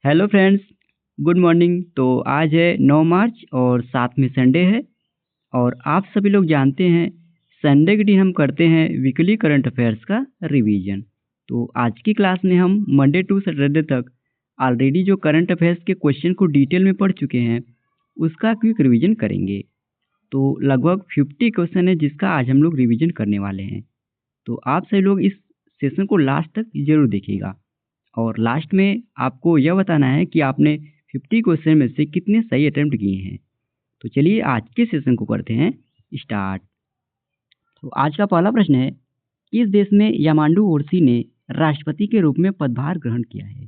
Hello friends, good morning. तो आज है 9 मार्च और साथ में संडे है और आप सभी लोग जानते हैं संडे के दिन हम करते हैं वीकली करंट अफेयर्स का रिवीजन। तो आज की क्लास में हम मंडे टू सैटरडे तक ऑलरेडी जो करंट अफेयर्स के क्वेश्चन को डिटेल में पढ़ चुके हैं उसका क्विक रिवीजन करेंगे। तो लगभग 50 क्वेश्चन है जिसका आज हम लोग रिवीजन करने वाले हैं। तो आप सभी लोग इस सेशन को लास्ट तक जरूर देखिएगा और लास्ट में आपको यह बताना है कि आपने 50 क्वेश्चन में से कितने सही अटेम्प्ट किए हैं। तो चलिए आज के सेशन को करते हैं स्टार्ट। तो आज का पहला प्रश्न है, किस देश में यामांडू ओरसी ने राष्ट्रपति के रूप में पदभार ग्रहण किया है?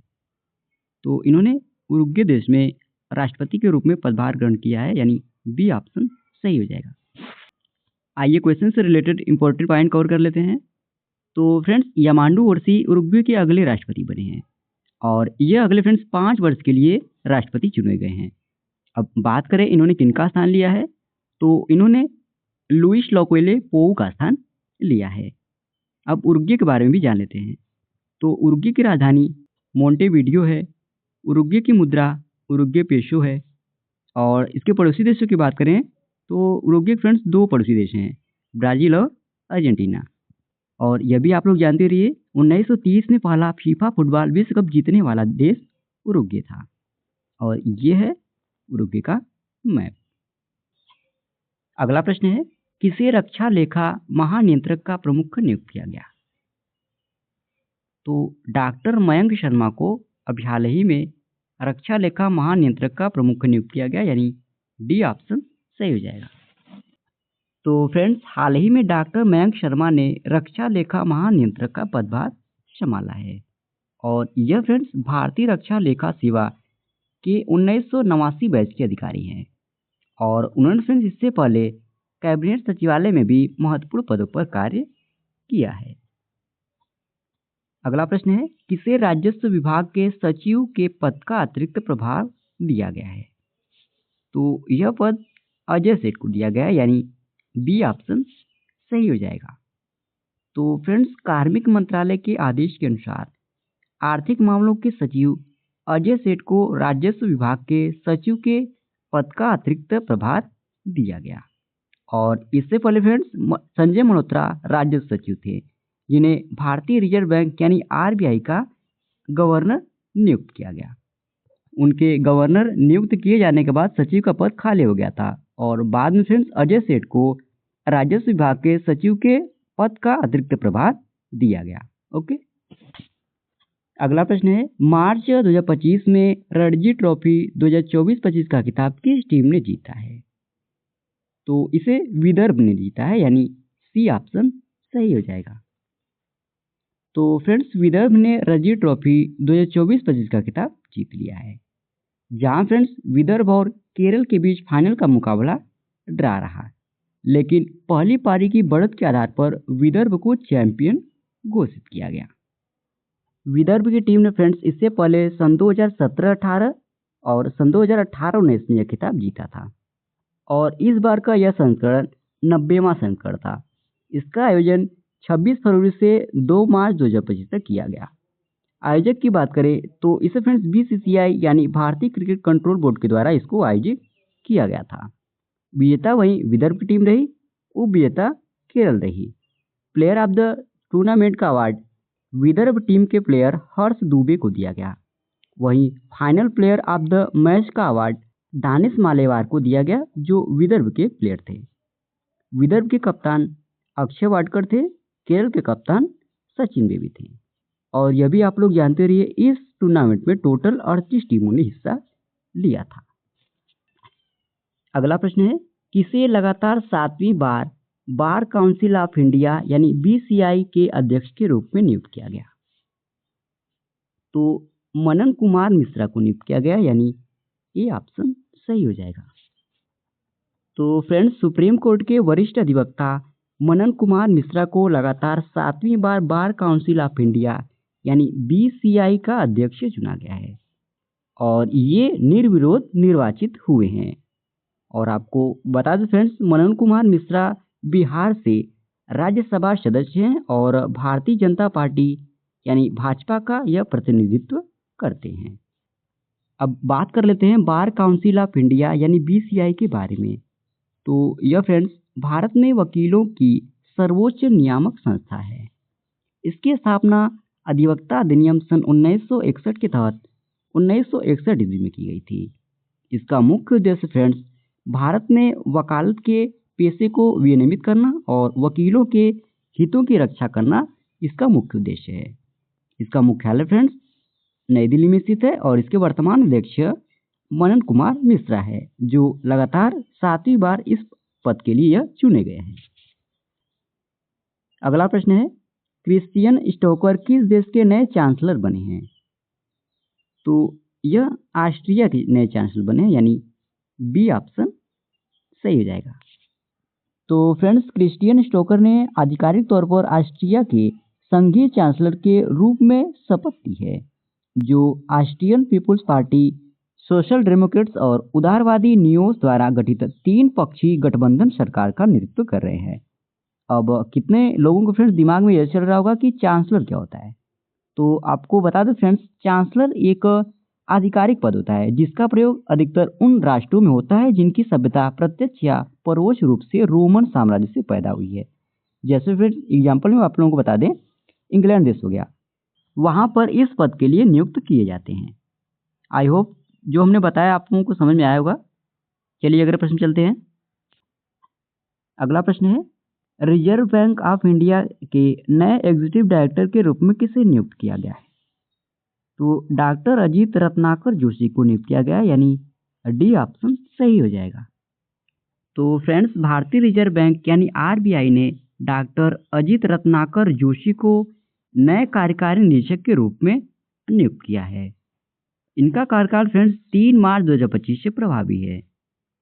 तो इन्होंने उरुग्वे देश में राष्ट्रपति के रूप में पदभार ग्रहण किया है, यानी बी ऑप्शन सही हो जाएगा। आइए क्वेश्चन से रिलेटेड इंपॉर्टेंट पॉइंट कवर कर लेते हैं। तो फ्रेंड्स, यामांडू ओरसी उरुग्वे के अगले राष्ट्रपति बने हैं और ये अगले फ्रेंड्स 5 वर्ष के लिए राष्ट्रपति चुने गए हैं। अब बात करें इन्होंने किनका स्थान लिया है, तो इन्होंने लुइस लॉकवेले पोउ का स्थान लिया है। अब उरुग्वे के बारे में भी जान लेते हैं। तो उरुग्वे की राजधानी मोंटेविडियो है। उरुग्वे की मुद्रा उरुग्वे पेसो है। और इसके पड़ोसी देशों की बात करें तो उरुग्वे फ्रेंड्स 2 पड़ोसी देश हैं, ब्राज़ील और अर्जेंटीना। और यह भी आप लोग जानते रहिए 1930 में पहला फीफा फुटबॉल विश्व कप जीतने वाला देश उरुग्वे था। और ये है उरुग्वे का मैप। अगला प्रश्न है, किसे रक्षा लेखा महानियंत्रक का प्रमुख नियुक्त किया गया? तो डॉक्टर मयंक शर्मा को अभी हाल ही में रक्षा लेखा महानियंत्रक का प्रमुख नियुक्त किया गया, यानी डी ऑप्शन सही हो जाएगा। तो फ्रेंड्स, हाल ही में डॉक्टर मयंक शर्मा ने रक्षा लेखा महानियंत्रक का पदभार संभाला है और यह फ्रेंड्स भारतीय रक्षा लेखा सेवा के 1989 बैच के अधिकारी हैं और उन्होंने फ्रेंड्स इससे पहले कैबिनेट सचिवालय में भी महत्वपूर्ण पदों पर कार्य किया है। अगला प्रश्न है, किसे राजस्व विभाग के सचिव के पद का अतिरिक्त प्रभार दिया गया है? तो यह पद अजय सेठ को दिया गया है, यानी बी ऑप्शन सही हो जाएगा। तो फ्रेंड्स, कार्मिक मंत्रालय के आदेश के अनुसार आर्थिक मामलों के सचिव अजय सेठ को राजस्व विभाग के सचिव के पद का अतिरिक्त प्रभार दिया गया और इससे पहले फ्रेंड्स संजय मल्होत्रा राजस्व सचिव थे जिन्हें भारतीय रिजर्व बैंक यानी आरबीआई का गवर्नर नियुक्त किया गया। उनके गवर्नर नियुक्त किए जाने के बाद सचिव का पद खाली हो गया था और बाद में फ्रेंड्स अजय सेठ को राजस्व विभाग के सचिव के पद का अतिरिक्त प्रभार दिया गया। ओके। अगला प्रश्न है, मार्च 2025 में रणजी ट्रॉफी 2024-25 का खिताब किस टीम ने जीता है? तो इसे विदर्भ ने जीता है, यानी सी ऑप्शन सही हो जाएगा। तो फ्रेंड्स, विदर्भ ने रणजी ट्रॉफी 2024-25 का खिताब जीत लिया है, जहां फ्रेंड्स विदर्भ और केरल के बीच फाइनल का मुकाबला ड्रा रहा, लेकिन पहली पारी की बढ़त के आधार पर विदर्भ को चैंपियन घोषित किया गया। विदर्भ की टीम ने फ्रेंड्स इससे पहले सन 2017-18 और सन 2018-19 में यह खिताब जीता था और इस बार का यह संस्करण 90वां संस्करण था। इसका आयोजन 26 फरवरी से 2 मार्च 2025 तक किया गया। आयोजक की बात करें तो इसे फ्रेंड्स बीसीसीआई यानी भारतीय क्रिकेट कंट्रोल बोर्ड के द्वारा इसको आयोजित किया गया था। विजेता वहीं विदर्भ की टीम रही, उप विजेता केरल रही। प्लेयर ऑफ द टूर्नामेंट का अवार्ड विदर्भ टीम के प्लेयर हर्ष दुबे को दिया गया। वहीं final player of the match का अवार्ड दानिश मालेवार को दिया गया जो विदर्भ के प्लेयर थे। विदर्भ के कप्तान अक्षय वाडकर थे, केरल के कप्तान सचिन बेबी थे। और यह भी आप लोग जानते रहिए इस टूर्नामेंट में टोटल 38 टीमों ने हिस्सा लिया था। अगला प्रश्न है, किसे लगातार 7वीं बार बार काउंसिल ऑफ इंडिया यानी बीसीआई के अध्यक्ष के रूप में नियुक्त किया गया? तो मनन कुमार मिश्रा को नियुक्त किया गया, यानी ये ऑप्शन सही हो जाएगा। तो फ्रेंड्स, सुप्रीम कोर्ट के वरिष्ठ अधिवक्ता मनन कुमार मिश्रा को लगातार 7वीं बार बार काउंसिल ऑफ इंडिया यानी बीसीआई का अध्यक्ष चुना गया है और ये निर्विरोध निर्वाचित हुए हैं। और आपको बता दें फ्रेंड्स, मनन कुमार मिश्रा बिहार से राज्यसभा सदस्य हैं और भारतीय जनता पार्टी यानी भाजपा का यह प्रतिनिधित्व करते हैं। अब बात कर लेते हैं बार काउंसिल ऑफ इंडिया यानी BCI के बारे में। तो यह फ्रेंड्स भारत में वकीलों की सर्वोच्च नियामक संस्था है। इसकी स्थापना अधिवक्ता अधिनियम सन 1961 के तहत 1961 ईस्वी में की गई थी। इसका मुख्य उद्देश्य फ्रेंड्स भारत में वकालत के पेशे को विनियमित करना और वकीलों के हितों की रक्षा करना इसका मुख्य उद्देश्य है। इसका मुख्यालय फ्रेंड्स नई दिल्ली में स्थित है और इसके वर्तमान अध्यक्ष मनन कुमार मिश्रा है, जो लगातार 7वीं बार इस पद के लिए यह चुने गए हैं। अगला प्रश्न है, क्रिश्चियन स्टोकर किस देश के नए चांसलर बने हैं? तो यह ऑस्ट्रिया के नए चांसलर बने हैं, यानी बी ऑप्शन सही हो जाएगा। तो फ्रेंड्स क्रिश्चियन स्टोकर ने आधिकारिक तौर पर ऑस्ट्रिया के संघीय चांसलर के रूप में शपथ ली है, जो Austrian People's Party, Social Democrats और उदारवादी नियोस द्वारा गठित 3 पक्षीय गठबंधन सरकार का नेतृत्व कर रहे हैं। अब कितने लोगों को फ्रेंड्स दिमाग में यह चल रहा होगा कि चांसलर क्या होता है? तो आपको बता दें फ्रेंड्स, चांसलर एक आधिकारिक पद होता है जिसका प्रयोग अधिकतर उन राष्ट्रों में होता है जिनकी सभ्यता प्रत्यक्ष या परोक्ष रूप से रोमन साम्राज्य से पैदा हुई है। जैसे फ्रेंड्स एग्जाम्पल में आप लोगों को बता दें, इंग्लैंड देश हो गया, वहाँ पर इस पद के लिए नियुक्त किए जाते हैं। आई होप जो हमने बताया आप लोगों को समझ में आया होगा। चलिए अगले प्रश्न चलते हैं। अगला प्रश्न है, रिजर्व बैंक ऑफ इंडिया के नए एग्जीक्यूटिव डायरेक्टर के रूप में किसे नियुक्त किया गया है? तो डॉक्टर अजीत रत्नाकर जोशी को नियुक्त किया गया, यानी डी ऑप्शन सही हो जाएगा। तो फ्रेंड्स भारतीय रिजर्व बैंक यानी RBI ने डॉक्टर अजीत रत्नाकर जोशी को नए कार्यकारी निदेशक के रूप में नियुक्त किया है। इनका कार्यकाल फ्रेंड्स 3 मार्च 2025 से प्रभावी है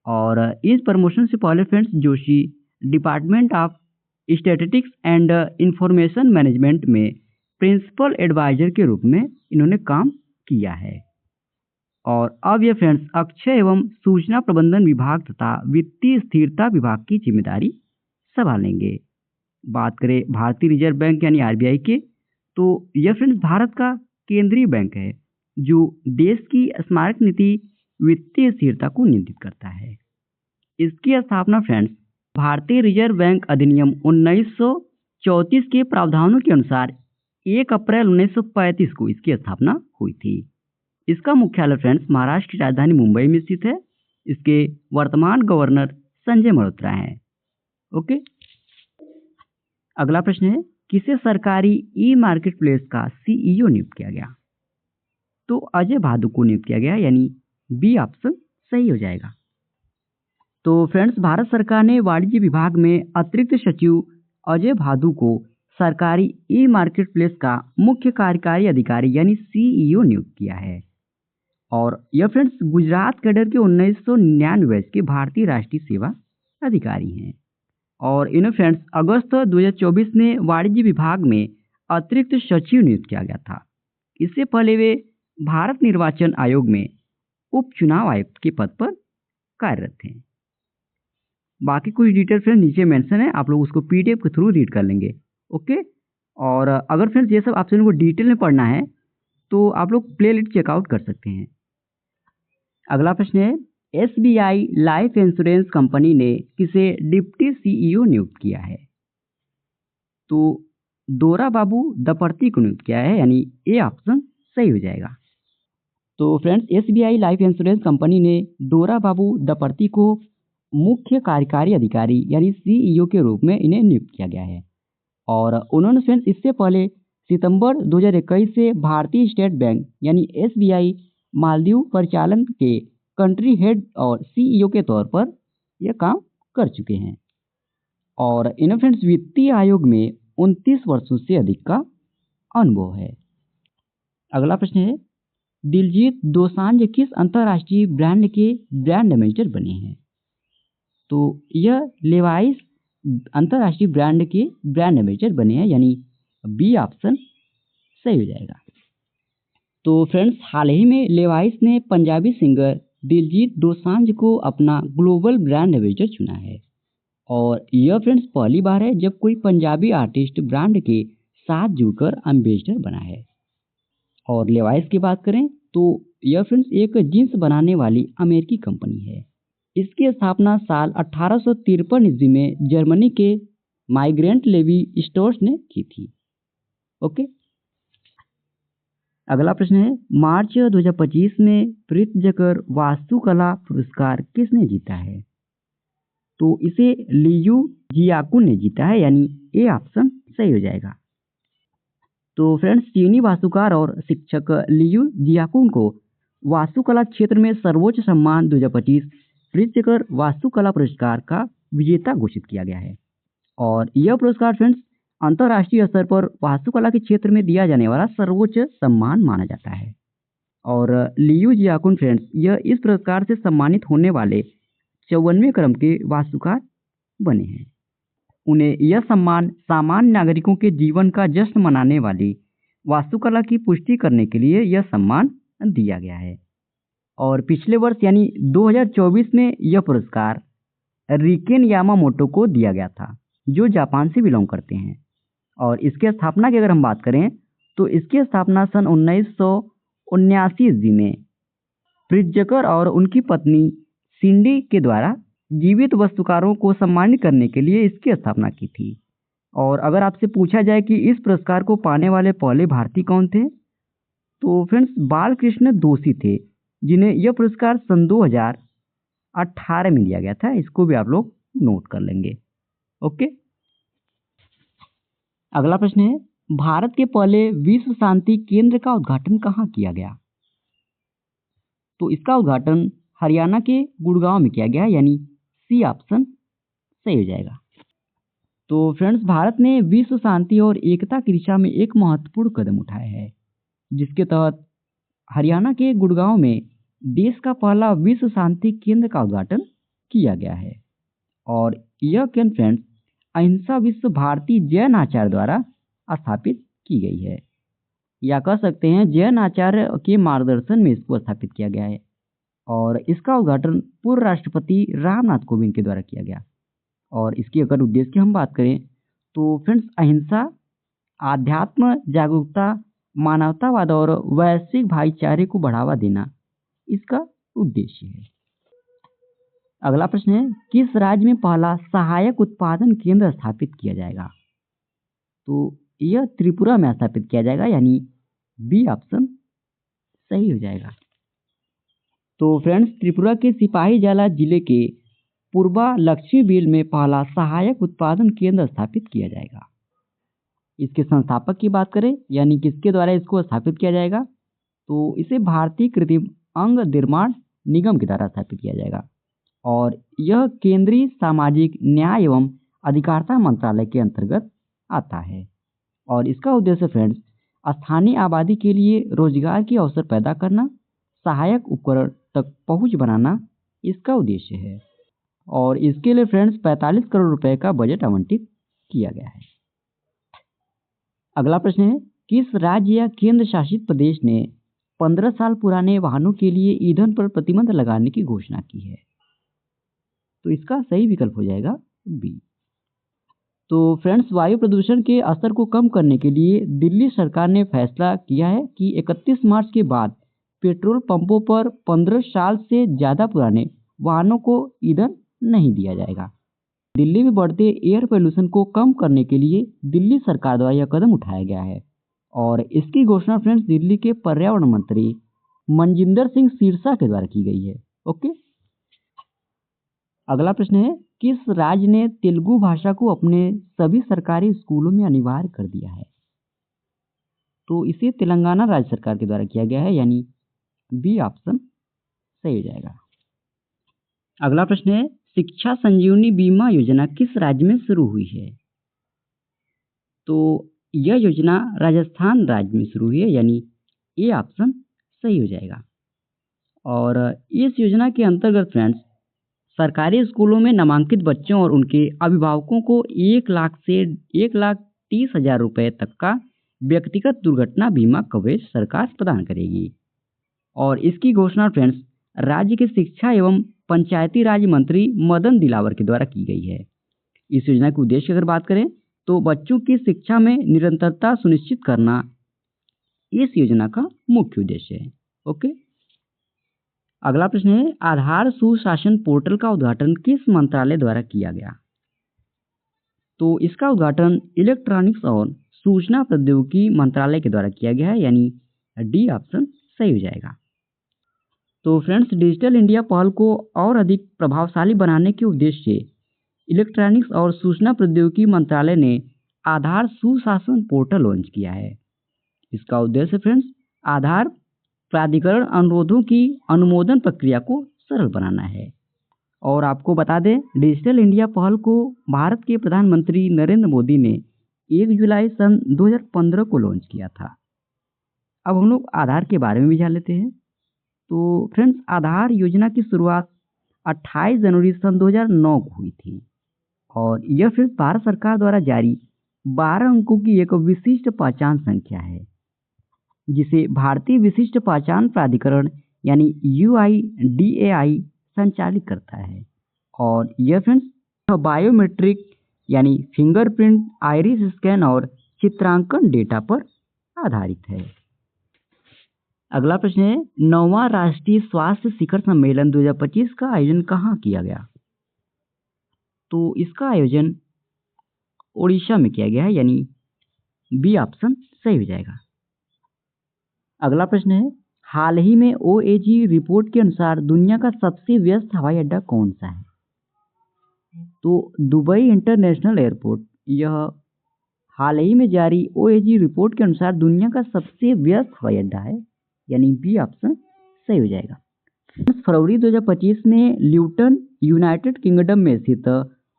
और इस प्रमोशन से पहले friends Joshi department of statistics and information management में प्रिंसिपल एडवाइजर के रूप में इन्होंने काम किया है। और अब ये फ्रेंड्स अक्षय एवं सूचना प्रबंधन विभाग तथा वित्तीय स्थिरता विभाग की जिम्मेदारी संभालेंगे। बात करें भारतीय रिजर्व बैंक यानी RBI के, तो यह फ्रेंड्स भारत का केंद्रीय बैंक है जो देश की स्मारक नीति वित्तीय स्थिरता को नियंत्रित करता है। इसकी स्थापना फ्रेंड्स भारतीय रिजर्व बैंक अधिनियम 1934 के प्रावधानों के अनुसार 1 अप्रैल 1935 को इसकी स्थापना हुई थी। इसका मुख्यालय फ्रेंड्स महाराष्ट्र की राजधानी मुंबई में स्थित है। इसके वर्तमान गवर्नर संजय मल्होत्रा हैं। ओके, अगला प्रश्न है, किसे सरकारी ई-मार्केट प्लेस का CEO नियुक्त किया गया? तो अजय भादु को नियुक्त किया गया, यानी बी ऑप्शन सही हो जाएगा। तो फ्रेंड्स भारत सरकार ने वाणिज्य विभाग में अतिरिक्त सचिव अजय भादु को सरकारी ई-मार्केट प्लेस का मुख्य कार्यकारी अधिकारी यानी CEO नियुक्त किया है। और यह फ्रेंड्स गुजरात कैडर के 1999 बैच के भारतीय राष्ट्रीय सेवा अधिकारी हैं। और इन्हें फ्रेंड्स अगस्त 2024 में वाणिज्य विभाग में अतिरिक्त सचिव नियुक्त किया गया था। इससे पहले वे भारत निर्वाचन आयोग में उपचुनाव आयुक्त के पद पर कार्यरत थे। बाकी कुछ डिटेल फ्रेंड्स नीचे मेंशन है, आप लोग उसको PDF के थ्रू रीड कर लेंगे। ओके, और अगर फ्रेंड्स ये सब आप लोगों को डिटेल में पढ़ना है तो आप लोग प्लेलिस्ट चेकआउट कर सकते हैं। अगला प्रश्न है, SBI लाइफ इंश्योरेंस कंपनी ने किसे डिप्टी CEO नियुक्त किया है? तो दोरा बाबू दपर्ती को नियुक्त किया है, यानी ए ऑप्शन सही हो जाएगा। तो friends SBI life insurance company ने दोरा बाबू दपर्ती को मुख्य कार्यकारी अधिकारी यानी CEO के रूप में इन्हें नियुक्त किया गया है। और उन्होंने फ्रेंड्स इससे पहले सितंबर 2021 से भारतीय स्टेट बैंक यानी SBI मालदीव परिचालन के कंट्री हेड और CEO के तौर पर यह काम कर चुके हैं। और इन्हें फ्रेंड्स वित्तीय आयोग में 29 वर्षों से अधिक का अनुभव है। अगला प्रश्न है, दिलजीत दोसांझ किस अंतर्राष्ट्रीय ब्रांड के ब्रांड एम्बेसडर बने हैं? तो यह लेवाइस अंतर्राष्ट्रीय ब्रांड के ब्रांड एम्बेसडर बने हैं, यानी बी ऑप्शन सही हो जाएगा। तो फ्रेंड्स हाल ही में लेवाइस ने पंजाबी सिंगर दिलजीत दोसांझ को अपना ग्लोबल ब्रांड एम्बेसडर चुना है। और यह फ्रेंड्स पहली बार है जब कोई पंजाबी आर्टिस्ट ब्रांड के साथ जुड़कर एम्बेसडर बना है। और लेवाइस की बात करें तो यह फ्रेंड्स एक जींस बनाने वाली अमेरिकी कंपनी है। इसकी स्थापना साल 1853 ईस्वी में जर्मनी के माइग्रेंट लेवी स्टोर्स ने की थी। ओके। अगला प्रश्न है, मार्च 2025 में प्रित्जकर वास्तुकला पुरस्कार किसने जीता है? तो इसे लियू जियाकुन ने जीता है, यानी ए ऑप्शन सही हो जाएगा। तो फ्रेंड्स, चीनी वास्तुकार और शिक्षक लियू जियाकुन को वास्तुकला क्षेत्र में सर्वोच्च सम्मान 2025 प्रित्जकर वास्तुकला पुरस्कार का विजेता घोषित किया गया है। और यह पुरस्कार फ्रेंड्स अंतर्राष्ट्रीय स्तर पर वास्तुकला के क्षेत्र में दिया जाने वाला सर्वोच्च सम्मान माना जाता है। और लियू जियाकुन फ्रेंड्स यह इस पुरस्कार से सम्मानित होने वाले 54वें क्रम के वास्तुकार बने हैं। उन्हें यह सम्मान सामान्य नागरिकों के जीवन का जश्न मनाने वाली वास्तुकला की पुष्टि करने के लिए यह सम्मान दिया गया है। और पिछले वर्ष यानी 2024 में यह पुरस्कार रिकेन यामामोटो को दिया गया था, जो जापान से बिलोंग करते हैं। और इसके स्थापना की अगर हम बात करें तो इसकी स्थापना सन 1979 ईस्वी में प्रित्जकर और उनकी पत्नी सिंडी के द्वारा जीवित वास्तुकारों को सम्मानित करने के लिए इसकी स्थापना की थी। और अगर आपसे पूछा जाए कि इस पुरस्कार को पाने वाले पहले भारतीय कौन थे, तो फ्रेंड्स बालकृष्ण दोषी थे, जिन्हें यह पुरस्कार सन 2018 में दिया गया था। इसको भी आप लोग नोट कर लेंगे। ओके। अगला प्रश्न है, भारत के पहले विश्व शांति केंद्र का उद्घाटन कहाँ किया गया? तो इसका उद्घाटन हरियाणा के गुड़गांव में किया गया, यानी सी ऑप्शन सही हो जाएगा। तो फ्रेंड्स, भारत ने विश्व शांति और एकता की दिशा में एक महत्वपूर्ण कदम उठाया है, जिसके तहत हरियाणा के गुड़गांव में देश का पहला विश्व शांति केंद्र का उद्घाटन किया गया है। और यह केंद्र फ्रेंड्स अहिंसा विश्व भारती जैन आचार्य द्वारा स्थापित की गई है, या कह सकते हैं जैन आचार्य के मार्गदर्शन में इसको स्थापित किया गया है। और इसका उद्घाटन पूर्व राष्ट्रपति रामनाथ कोविंद के द्वारा किया गया। और इसके अगर उद्देश्य की हम बात करें तो फ्रेंड्स अहिंसा, आध्यात्म जागरूकता, मानवतावाद और वैश्विक भाईचारे को बढ़ावा देना इसका उद्देश्य है। अगला प्रश्न है, किस राज्य में पहला सहायक उत्पादन केंद्र स्थापित किया जाएगा? तो यह त्रिपुरा में स्थापित किया जाएगा, यानी बी ऑप्शन सही हो जाएगा। तो फ्रेंड्स, त्रिपुरा के सिपाहीजाला जिले के पूर्वा लक्ष्मीबिल में पहला सहायक उत्पादन केंद्र स्थापित किया जाएगा। इसके संस्थापक की बात करें, यानी किसके द्वारा इसको स्थापित किया जाएगा, तो इसे भारतीय कृत्रिम अंग निर्माण निगम के द्वारा स्थापित किया जाएगा। और यह केंद्रीय सामाजिक न्याय एवं अधिकारिता मंत्रालय के अंतर्गत आता है। और इसका उद्देश्य फ्रेंड्स स्थानीय आबादी के लिए रोजगार के अवसर पैदा करना, सहायक उपकरण तक पहुंच बनाना इसका उद्देश्य है। और इसके लिए फ्रेंड्स 45 करोड़ रुपए का बजट आवंटित किया गया है। अगला प्रश्न है, किस राज्य या केंद्र शासित प्रदेश ने 15 साल पुराने वाहनों के लिए ईंधन पर प्रतिबंध लगाने की घोषणा की है? तो इसका सही विकल्प हो जाएगा बी। तो फ्रेंड्स, वायु प्रदूषण के असर को कम करने के लिए दिल्ली सरकार ने फैसला किया है कि 31 मार्च के बाद पेट्रोल पंपों पर 15 साल से ज़्यादा पुराने वाहनों को ईंधन नहीं दिया जाएगा। दिल्ली में बढ़ते एयर पोल्यूशन को कम करने के लिए दिल्ली सरकार द्वारा यह कदम उठाया गया है। और इसकी घोषणा फ्रेंड्स दिल्ली के पर्यावरण मंत्री मनजिंदर सिंह सिरसा के द्वारा की गई है। ओके। अगला प्रश्न है, किस राज्य ने तेलुगु भाषा को अपने सभी सरकारी स्कूलों में अनिवार्य कर दिया है? तो इसे तेलंगाना राज्य सरकार के द्वारा किया गया है, यानी बी ऑप्शन सही हो जाएगा। अगला प्रश्न है, शिक्षा संजीवनी बीमा योजना किस राज्य में शुरू हुई है? तो यह योजना राजस्थान राज्य में शुरू हुई है, यानी ए ऑप्शन सही हो जाएगा। और इस योजना के अंतर्गत फ्रेंड्स सरकारी स्कूलों में नामांकित बच्चों और उनके अभिभावकों को 1 लाख से 1,30,000 रुपए तक का व्यक्तिगत दुर्घटना बीमा कवरेज सरकार प्रदान करेगी। और इसकी घोषणा फ्रेंड्स राज्य के शिक्षा एवं पंचायती राज मंत्री मदन दिलावर के द्वारा की गई है। इस योजना के उद्देश्य की अगर बात करें तो बच्चों की शिक्षा में निरंतरता सुनिश्चित करना इस योजना का मुख्य उद्देश्य है। ओके। अगला प्रश्न है, आधार सुशासन पोर्टल का उद्घाटन किस मंत्रालय द्वारा किया गया? तो इसका उद्घाटन इलेक्ट्रॉनिक्स और सूचना प्रौद्योगिकी मंत्रालय के द्वारा किया गया है, यानी डी ऑप्शन सही हो जाएगा। तो फ्रेंड्स, डिजिटल इंडिया पहल को और अधिक प्रभावशाली बनाने के उद्देश्य से इलेक्ट्रॉनिक्स और सूचना प्रौद्योगिकी मंत्रालय ने आधार सुशासन पोर्टल लॉन्च किया है। इसका उद्देश्य फ्रेंड्स, आधार प्राधिकरण अनुरोधों की अनुमोदन प्रक्रिया को सरल बनाना है। और आपको बता दें, डिजिटल इंडिया पहल को भारत के प्रधानमंत्री नरेंद्र मोदी ने 1 जुलाई सन 2015 को लॉन्च किया था। अब हम लोग आधार के बारे में भी जान लेते हैं। तो फ्रेंड्स, आधार योजना की शुरुआत 28 जनवरी सन 2009 को हुई थी और यह फिर भारत सरकार द्वारा जारी 12 अंकों की एक विशिष्ट पहचान संख्या है, जिसे भारतीय विशिष्ट पहचान प्राधिकरण यानी UIDAI संचालित करता है। और यह फ्रेंड्स बायोमेट्रिक यानी फिंगरप्रिंट, आइरिस स्कैन और चित्रांकन डेटा पर आधारित है। अगला प्रश्न है, 9वां राष्ट्रीय स्वास्थ्य शिखर सम्मेलन 2025 का आयोजन कहाँ किया गया? तो इसका आयोजन ओडिशा में किया गया है, यानी बी ऑप्शन सही हो जाएगा। अगला प्रश्न है, हाल ही में OAG रिपोर्ट के अनुसार दुनिया का सबसे व्यस्त हवाई अड्डा कौन सा है? तो दुबई इंटरनेशनल एयरपोर्ट यह हाल ही में जारी OAG रिपोर्ट के अनुसार दुनिया का सबसे व्यस्त हवाई अड्डा है, यानी बी ऑप्शन सही हो जाएगा। फरवरी 2025 में ल्यूटन यूनाइटेड किंगडम में स्थित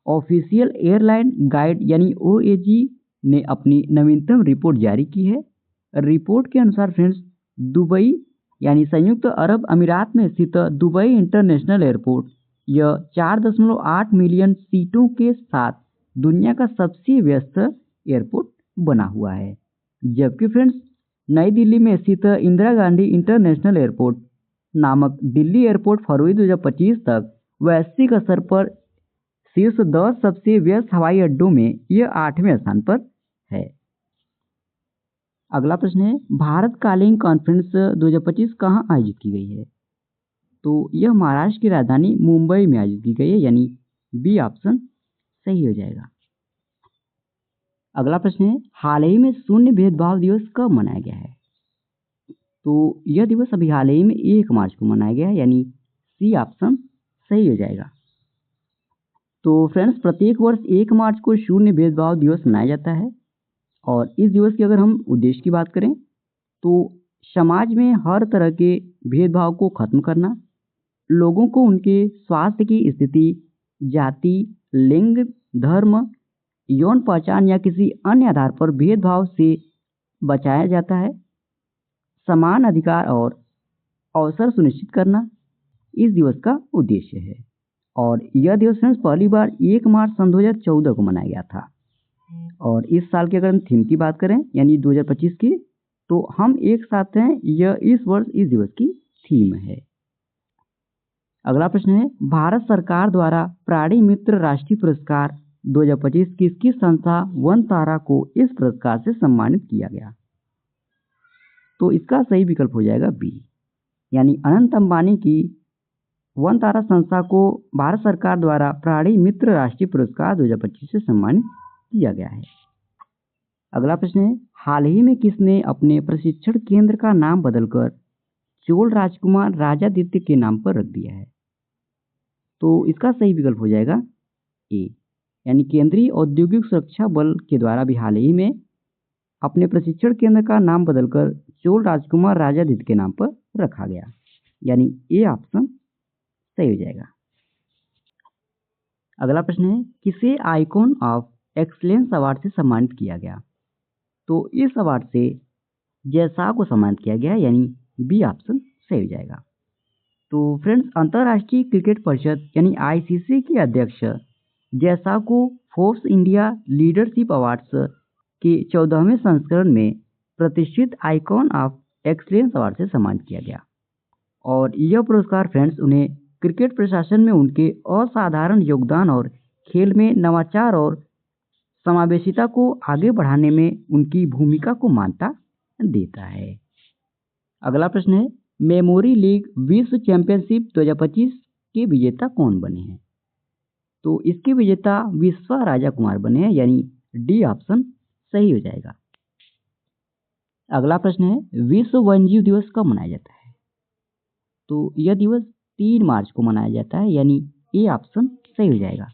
ऑफिशियल एयरलाइन गाइड यानी OAG ने अपनी नवीनतम रिपोर्ट जारी की है। रिपोर्ट के अनुसार फ्रेंड्स, दुबई यानी संयुक्त अरब अमीरात में स्थित दुबई इंटरनेशनल एयरपोर्ट यह 4.8 मिलियन सीटों के साथ दुनिया का सबसे व्यस्त एयरपोर्ट बना हुआ है। जबकि फ्रेंड्स, नई दिल्ली में स्थित इंदिरा गांधी इंटरनेशनल एयरपोर्ट नामक दिल्ली एयरपोर्ट फरवरी 2025 तक वैश्विक स्तर पर शीर्ष 10 सबसे व्यस्त हवाई अड्डों में यह 8वें स्थान पर है। अगला प्रश्न है, भारतकालीन कॉन्फ्रेंस 2025 कहाँ आयोजित की गई है? तो यह महाराष्ट्र की राजधानी मुंबई में आयोजित की गई है, यानी बी ऑप्शन सही हो जाएगा। अगला प्रश्न है, हाल ही में शून्य भेदभाव दिवस कब मनाया गया है? तो यह दिवस अभी हाल ही में 1 मार्च को मनाया गया है, यानी सी ऑप्शन सही हो जाएगा। तो फ्रेंड्स, प्रत्येक वर्ष 1 मार्च को शून्य भेदभाव दिवस मनाया जाता है और इस दिवस की अगर हम उद्देश्य की बात करें तो समाज में हर तरह के भेदभाव को खत्म करना, लोगों को उनके स्वास्थ्य की स्थिति, जाति, लिंग, धर्म, यौन पहचान या किसी अन्य आधार पर भेदभाव से बचाया जाता है, समान अधिकार और अवसर सुनिश्चित करना इस दिवस का उद्देश्य है। और यह दिवस फ्रेंड्स पहली बार 1 मार्च सन 2014 को मनाया गया था। और इस साल की अगर हम थीम की बात करें यानी 2025 की, तो हम एक साथ हैं, यह इस वर्ष इस दिवस की थीम है। अगला प्रश्न है, भारत सरकार द्वारा प्राणी मित्र राष्ट्रीय पुरस्कार 2025 किसकी संस्था वन तारा को इस पुरस्कार से सम्मानित किया गया? तो इसका सही विकल्प हो जाएगा बी, यानी अनंत अंबानी की वन तारा संस्था को भारत सरकार द्वारा प्राणी मित्र राष्ट्रीय पुरस्कार 2025 से सम्मानित किया गया है। अगला प्रश्न है, हाल ही में किसने अपने प्रशिक्षण केंद्र का नाम बदलकर चोल राजकुमार राजादित्य के नाम पर रख दिया है? तो इसका सही विकल्प हो जाएगा ए, यानी केंद्रीय औद्योगिक सुरक्षा बल के द्वारा भी हाल ही में अपने प्रशिक्षण केंद्र का नाम बदलकर चोल राजकुमार राजादित्य के नाम पर रखा गया, यानी ए ऑप्शन सही हो जाएगा। अगला प्रश्न है, किसे आइकॉन ऑफ एक्सीलेंस अवार्ड से सम्मानित किया गया? तो इस अवार्ड से जयशाह को सम्मानित किया गया, यानी बी ऑप्शन सही हो जाएगा। तो फ्रेंड्स, अंतर्राष्ट्रीय क्रिकेट परिषद यानी ICC के अध्यक्ष जयशाह को फोर्ब्स इंडिया लीडरशिप अवार्ड्स के 14वें संस्करण में प्रतिष्ठित आइकॉन ऑफ एक्सीलेंस अवार्ड से सम्मानित किया गया। और यह पुरस्कार फ्रेंड्स उन्हें क्रिकेट प्रशासन में उनके असाधारण योगदान और खेल में नवाचार और समावेशिता को आगे बढ़ाने में उनकी भूमिका को मान्यता देता है। अगला प्रश्न है, मेमोरी लीग विश्व चैंपियनशिप 2025 के विजेता कौन बने हैं? तो इसके विजेता विश्वा राजा कुमार बने हैं, यानी डी ऑप्शन सही हो जाएगा। अगला प्रश्न है, विश्व वन्यजीव दिवस कब मनाया जाता है? तो यह दिवस 3 मार्च को मनाया जाता है, यानी ए ऑप्शन सही हो जाएगा।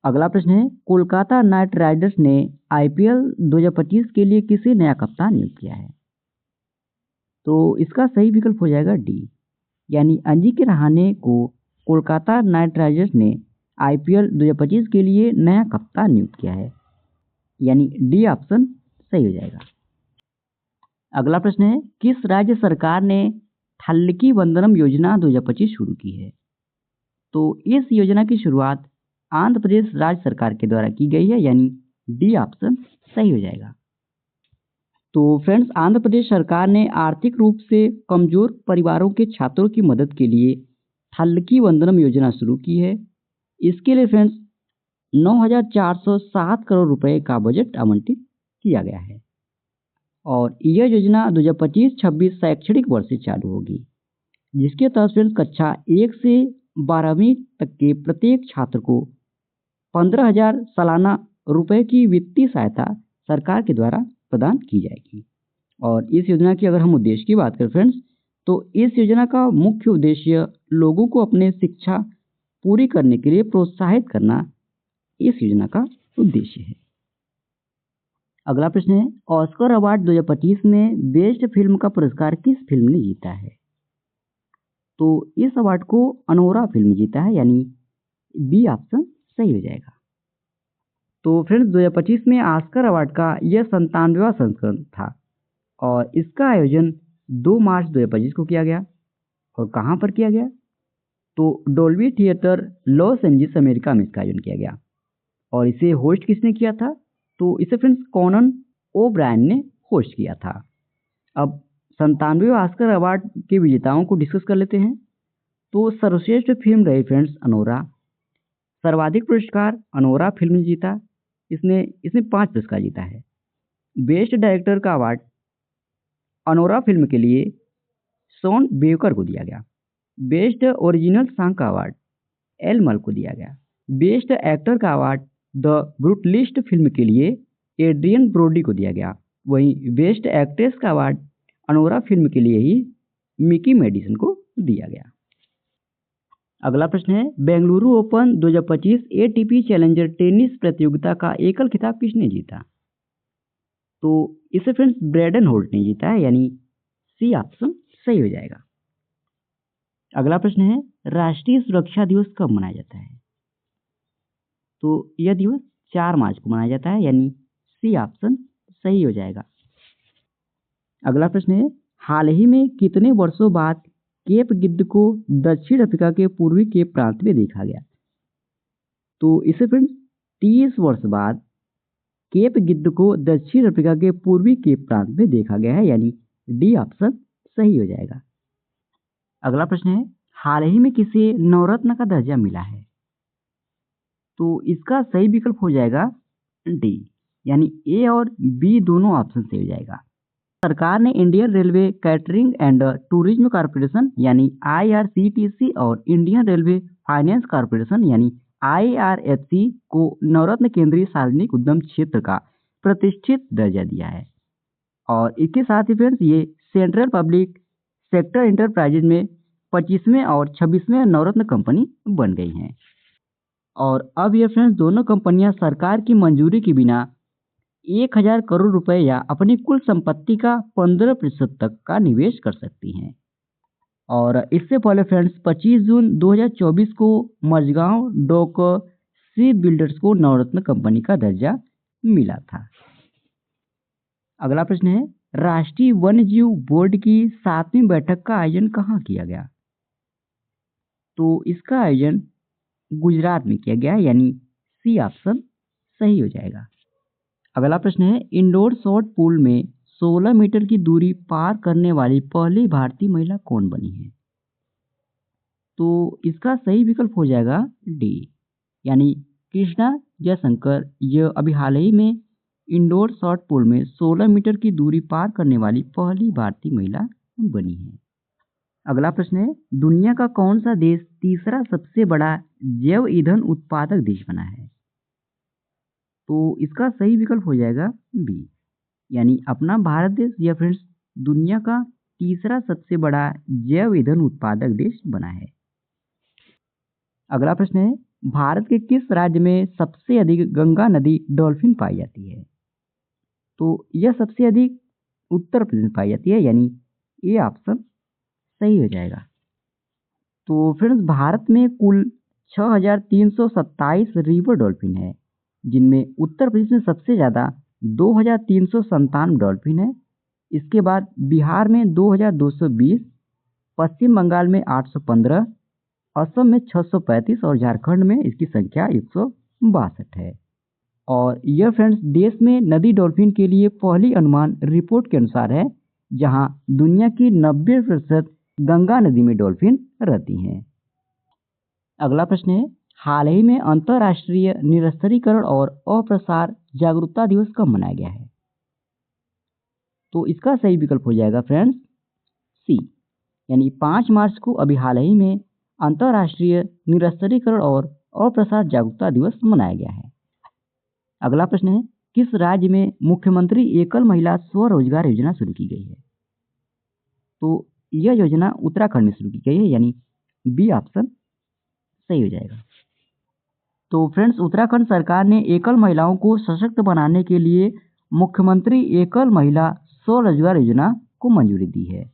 अगला प्रश्न है, कोलकाता नाइट राइडर्स ने आईपीएल 2025 के लिए किसे नया कप्तान नियुक्त किया है? तो इसका सही विकल्प हो जाएगा डी, यानी अजिंक्य रहाणे को कोलकाता नाइट राइडर्स ने आईपीएल 2025 के लिए नया कप्तान नियुक्त किया है, यानी डी ऑप्शन सही हो जाएगा। अगला प्रश्न है, किस राज्य सरकार ने थल्लकी वंदनम योजना 2025 शुरू की है? तो इस योजना की शुरुआत आंध्र प्रदेश राज्य सरकार के द्वारा की गई है, यानी डी ऑप्शन सही हो जाएगा। तो फ्रेंड्स, आंध्र प्रदेश सरकार ने आर्थिक रूप से कमजोर परिवारों के छात्रों की मदद के लिए थल्लकी वंदनम योजना शुरू की है। इसके लिए फ्रेंड्स 9,407 करोड़ रुपए का बजट आवंटित किया गया है और यह योजना 2025-26 शैक्षणिक वर्ष से चालू होगी, जिसके तहत फ्रेंड्स कक्षा 1 से 12वीं तक के प्रत्येक छात्र को 15,000 सालाना रुपए की वित्तीय सहायता सरकार के द्वारा प्रदान की जाएगी। और इस योजना की अगर हम उद्देश्य की बात करें फ्रेंड्स, तो इस योजना का मुख्य उद्देश्य लोगों को अपने शिक्षा पूरी करने के लिए प्रोत्साहित करना इस योजना का उद्देश्य है। अगला प्रश्न है, ऑस्कर अवार्ड 2025 में बेस्ट फिल्म का पुरस्कार किस फिल्म ने जीता है? तो इस अवार्ड को अनोरा फिल्म जीता है, यानी बी ऑप्शन सही हो जाएगा। तो फ्रेंड्स, 2025 में ऑस्कर अवार्ड का यह 97वां संस्करण था और इसका आयोजन 2 मार्च 2025 को किया गया। और कहाँ पर किया गया? तो Dolby theatre Los Angeles America में इसका आयोजन किया गया। और इसे होस्ट किसने किया था? तो इसे फ्रेंड्स कॉनन ओब्रायन ने होस्ट किया था। अब 97वें ऑस्कर अवार्ड के विजेताओं को डिस्कस कर लेते हैं। तो सर्वश्रेष्ठ फिल्म रही फ्रेंड्स अनोरा। सर्वाधिक पुरस्कार अनोरा फिल्म ने जीता। इसने 5 पुरस्कार जीता है। बेस्ट डायरेक्टर का अवार्ड अनोरा फिल्म के लिए शॉन बेकर को दिया गया। बेस्ट ओरिजिनल सॉन्ग का अवार्ड एल को दिया गया। बेस्ट एक्टर का अवार्ड द ब्रूटलिस्ट फिल्म के लिए एड्रियन ब्रोडी को दिया गया। वहीं बेस्ट एक्ट्रेस का अवार्ड अनोरा फिल्म के लिए ही मिकी मेडिसन को दिया गया। अगला प्रश्न है, Bengaluru open 2025 ATP challenger tennis प्रतियोगिता का एकल खिताब किसने जीता? तो इसे फ्रेंड्स ब्रैडन होल्ट ने जीता है, यानी सी ऑप्शन सही हो जाएगा। अगला प्रश्न है, राष्ट्रीय सुरक्षा दिवस कब मनाया जाता है? तो यह दिवस 4 मार्च को मनाया जाता है, यानी सी ऑप्शन सही हो जाएगा। अगला प्रश्न है, हाल ही में कितने वर्षों बाद केप गिद्ध को दक्षिण अफ्रीका के पूर्वी केप प्रांत में देखा गया? तो इसे फ्रेंड्स 30 वर्ष बाद केप गिद्ध को दक्षिण अफ्रीका के पूर्वी केप प्रांत में देखा गया है, यानी डी ऑप्शन सही हो जाएगा। अगला प्रश्न है, हाल ही में किसे नवरत्न का दर्जा मिला है? तो इसका सही विकल्प हो जाएगा डी, यानी ए और बी दोनों ऑप्शन सही हो जाएगा। सरकार ने Indian railway catering and tourism corporation यानी IRCTC और इंडियन रेलवे फाइनेंस कॉर्पोरेशन यानी IRFC को नवरत्न केंद्रीय सार्वजनिक उद्यम क्षेत्र का प्रतिष्ठित दर्जा दिया है। और इसके साथ ही फ्रेंड्स ये सेंट्रल पब्लिक सेक्टर इंटरप्राइजेज में 25वें और 26वें नवरत्न कंपनी बन गई हैं। और अब ये फ्रेंड्स दोनों कंपनियां सरकार की मंजूरी के बिना 1,000 करोड़ रुपए या अपनी कुल संपत्ति का 15% तक का निवेश कर सकती हैं। और इससे पहले फ्रेंड्स 25 जून 2024 को मझगांव डॉक शिप बिल्डर्स को नवरत्न कंपनी का दर्जा मिला था। अगला प्रश्न है, राष्ट्रीय वन्यजीव बोर्ड की 7वीं बैठक का आयोजन कहाँ किया गया? तो इसका आयोजन गुजरात में किया गया, यानी सी ऑप्शन सही हो जाएगा। अगला प्रश्न है, इंडोर शॉट पुल में 16 मीटर की दूरी पार करने वाली पहली भारतीय महिला कौन बनी है? तो इसका सही विकल्प हो जाएगा डी, यानी कृष्णा जयशंकर। यह अभी हाल ही में इंडोर शॉट पुल में 16 मीटर की दूरी पार करने वाली पहली भारतीय महिला बनी है। अगला प्रश्न है, दुनिया का कौन सा देश तीसरा सबसे बड़ा जैव ईंधन उत्पादक देश बना है? तो इसका सही विकल्प हो जाएगा बी, यानी अपना भारत देश या फ्रेंड्स दुनिया का तीसरा सबसे बड़ा जैव ईंधन उत्पादक देश बना है। अगला प्रश्न है, भारत के किस राज्य में सबसे अधिक गंगा नदी डॉल्फिन पाई जाती है? तो यह सबसे अधिक उत्तर प्रदेश में पाई जाती है, यानी ये ऑप्शन सही हो जाएगा। तो फ्रेंड्स भारत में कुल 6,327 रिवर डॉल्फिन है, जिनमें उत्तर प्रदेश में सबसे ज़्यादा 2,397 डॉल्फिन है। इसके बाद बिहार में 2,220, पश्चिम बंगाल में 815, असम में 635 और झारखंड में इसकी संख्या 162 है। और यह फ्रेंड्स देश में नदी डॉल्फिन के लिए पहली अनुमान रिपोर्ट के अनुसार है, जहां दुनिया की 90% गंगा नदी में डॉल्फिन रहती हैं। अगला प्रश्न है, हाल ही में अंतर्राष्ट्रीय निरस्त्रीकरण और अप्रसार जागरूकता दिवस कब मनाया गया है? तो इसका सही विकल्प हो जाएगा फ्रेंड्स सी, यानी 5 मार्च को अभी हाल ही में अंतर्राष्ट्रीय निरस्त्रीकरण और अप्रसार जागरूकता दिवस मनाया गया है। अगला प्रश्न है, किस राज्य में मुख्यमंत्री एकल महिला स्वरोजगार योजना शुरू की गई है? तो यह योजना उत्तराखंड में शुरू की गई है, यानी बी ऑप्शन सही हो जाएगा। तो फ्रेंड्स उत्तराखंड सरकार ने एकल महिलाओं को सशक्त बनाने के लिए मुख्यमंत्री एकल महिला स्वरोजगार योजना को मंजूरी दी है।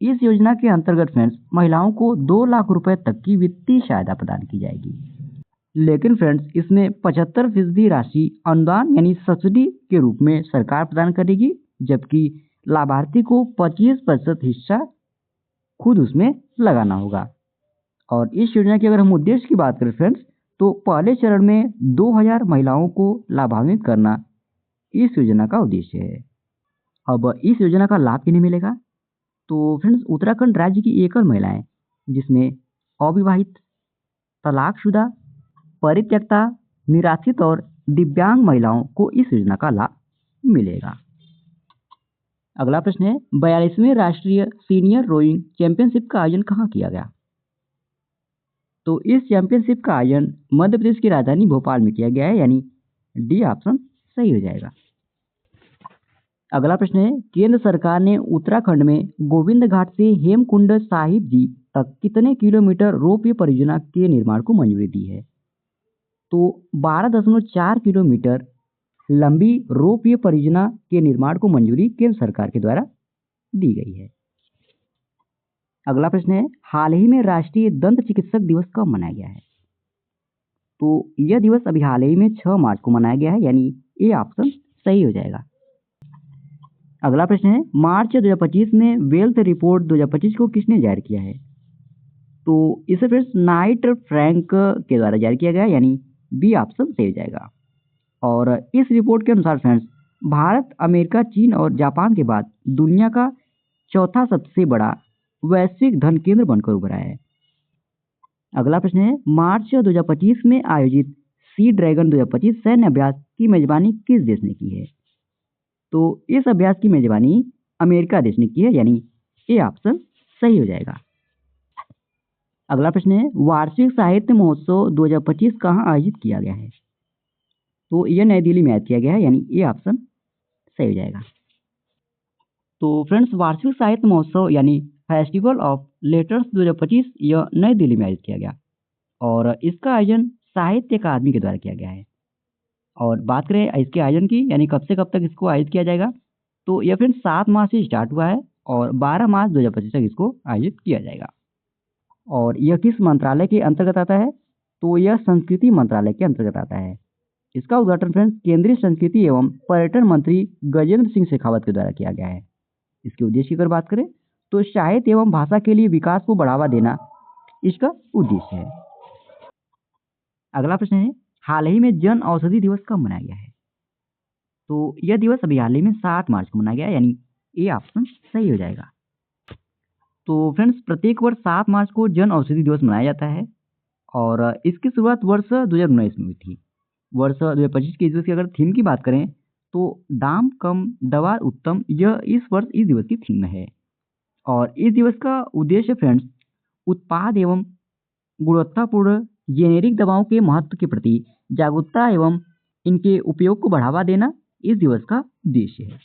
इस योजना के अंतर्गत फ्रेंड्स महिलाओं को 2 लाख रुपए तक की वित्तीय सहायता प्रदान की जाएगी। लेकिन फ्रेंड्स इसमें 75% राशि अनुदान यानी सब्सिडी के रूप में सरकार प्रदान करेगी, जबकि लाभार्थी को 25% हिस्सा खुद उसमें लगाना होगा। और इस योजना के अगर हम उद्देश्य की बात करें फ्रेंड्स, तो पहले चरण में 2000 महिलाओं को लाभान्वित करना इस योजना का उद्देश्य है। अब इस योजना का लाभ किन्हें मिलेगा? तो फ्रेंड्स उत्तराखंड राज्य की एकल महिलाएं, जिसमें अविवाहित, तलाकशुदा, परित्यक्ता, निराश्रित और दिव्यांग महिलाओं को इस योजना का लाभ मिलेगा। अगला प्रश्न है, 42वें राष्ट्रीय सीनियर रोइंग चैंपियनशिप का आयोजन कहाँ किया गया? तो इस चैंपियनशिप का आयोजन मध्य प्रदेश की राजधानी भोपाल में किया गया है, यानी डी ऑप्शन सही हो जाएगा। अगला प्रश्न है, केंद्र सरकार ने उत्तराखंड में गोविंद घाट से हेमकुंड साहिब जी तक कितने किलोमीटर रोपवे परियोजना के निर्माण को मंजूरी दी है? तो 12.4 किलोमीटर लंबी रोपवे परियोजना के निर्माण को मंजूरी केंद्र सरकार के द्वारा दी गई है। अगला प्रश्न है, हाल ही में राष्ट्रीय दंत चिकित्सक दिवस कब मनाया गया है? तो यह दिवस अभी हाल ही में 6 मार्च को मनाया गया है, यानी ए ऑप्शन सही हो जाएगा। अगला प्रश्न है, मार्च 2025 में वेल्थ रिपोर्ट 2025 को किसने जारी किया है? तो इसे फ्रेंड्स नाइट फ्रैंक के द्वारा जारी किया गया, यानी बी ऑप्शन सही हो जाएगा। और इस रिपोर्ट के अनुसार फ्रेंड्स भारत, अमेरिका, चीन और जापान के बाद दुनिया का चौथा सबसे बड़ा वैश्विक धन केंद्र बनकर उभरा है। अगला प्रश्न है, मार्च 2025 में आयोजित सी ड्रैगन 2025 सैन्य अभ्यास की मेजबानी किस देश ने की है? तो इस अभ्यास की मेजबानी अमेरिका देश ने की है, यानी ए ऑप्शन सही हो जाएगा। अगला प्रश्न है, वार्षिक साहित्य महोत्सव 2025 कहाँ आयोजित किया गया है? तो यह नई दिल्ली में आयोजित किया गया है, यानी ए ऑप्शन सही हो जाएगा। तो फ्रेंड्स वार्षिक साहित्य महोत्सव यानी फेस्टिवल ऑफ लेटर्स 2025 यह नई दिल्ली में आयोजित किया गया और इसका आयोजन साहित्य अकादमी के द्वारा किया गया है। और बात करें इसके आयोजन की, यानी कब से कब तक इसको आयोजित किया जाएगा, तो यह फ्रेंड्स 7 मार्च से स्टार्ट हुआ है और 12 मार्च 2025 तक इसको आयोजित किया जाएगा। और यह किस मंत्रालय के अंतर्गत आता है? तो यह संस्कृति मंत्रालय के अंतर्गत आता है। इसका उद्घाटन फ्रेंड्स केंद्रीय संस्कृति एवं पर्यटन मंत्री गजेंद्र सिंह शेखावत के द्वारा किया गया है। इसके उद्देश्य की अगर बात करें तो साहित्य एवं भाषा के लिए विकास को बढ़ावा देना इसका उद्देश्य है। अगला प्रश्न है, हाल ही में जन औषधि दिवस कब मनाया गया है? तो यह दिवस अभी हाल ही में 7 मार्च को मनाया गया है, यानी ए ऑप्शन सही हो जाएगा। तो फ्रेंड्स प्रत्येक वर्ष 7 मार्च को जन औषधि दिवस मनाया जाता है और इसकी शुरुआत वर्ष 2019 में हुई थी। वर्ष 2025 के दिवस की अगर थीम की बात करें तो दाम कम दवा उत्तम, यह इस वर्ष इस दिवस की थीम है। और इस दिवस का उद्देश्य फ्रेंड्स उत्पाद एवं गुणवत्तापूर्ण जेनेरिक दवाओं के महत्व के प्रति जागरूकता एवं इनके उपयोग को बढ़ावा देना इस दिवस का उद्देश्य है।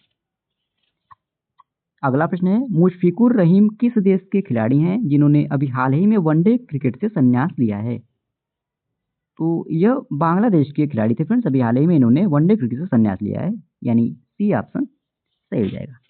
अगला प्रश्न है, मुशफिकुर रहीम किस देश के खिलाड़ी हैं जिन्होंने अभी हाल ही में वनडे क्रिकेट से संन्यास लिया है? तो यह बांग्लादेश के खिलाड़ी थे फ्रेंड्स। अभी हाल ही में इन्होंने वनडे क्रिकेट से संन्यास लिया है, यानी सी ऑप्शन सही हो जाएगा।